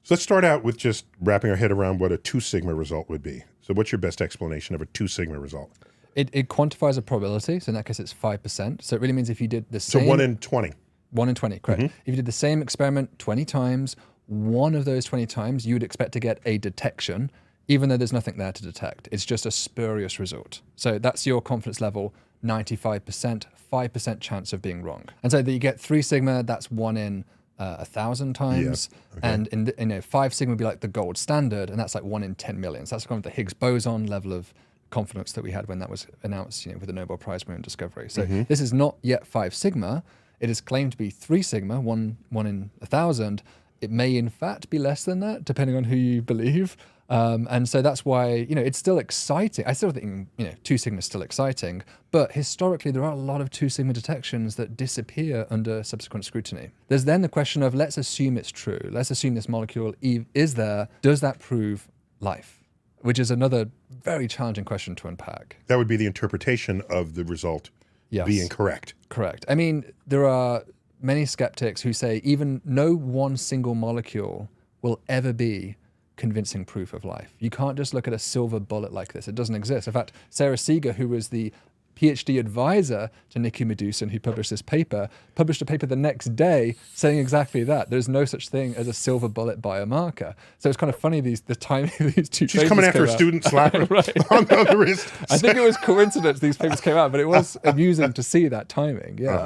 So let's start out with just wrapping our head around what a 2 sigma result would be. So what's your best explanation of a 2 sigma result? It quantifies a probability. So in that case, it's 5%. So it really means if you did the same... So 1 in 20. 1 in 20, correct. If you did the same experiment 20 times, one of those 20 times, you would expect to get a detection, even though there's nothing there to detect. It's just a spurious result. So that's your confidence level, 95%, 5% chance of being wrong. And so that you get 3 sigma, that's 1 in 1,000 times. Yeah. Okay. And 5 sigma would be like the gold standard, and that's like 1 in 10 million. So that's kind of the Higgs boson level of confidence that we had when that was announced, with the Nobel Prize winning discovery. So this is not yet 5 sigma. It is claimed to be 3 sigma, 1 in 1,000. It may in fact be less than that, depending on who you believe. And so that's why, it's still exciting. I still think, 2 sigma is still exciting, but historically there are a lot of 2 sigma detections that disappear under subsequent scrutiny. There's then the question of, let's assume it's true. Let's assume this molecule is there. Does that prove life? Which is another very challenging question to unpack. That would be the interpretation of the result being correct. Correct. I mean, there are many skeptics who say even no one single molecule will ever be convincing proof of life. You can't just look at a silver bullet like this. It doesn't exist. In fact, Sarah Seeger, who was the PhD advisor to Nicky Medusan, who published this paper, published a paper the next day saying exactly that. There's no such thing as a silver bullet biomarker. So it's kind of funny, the timing of these two papers. She's coming after a student, slapping on the wrist. I think it was coincidence these papers came out, but it was amusing to see that timing. Yeah.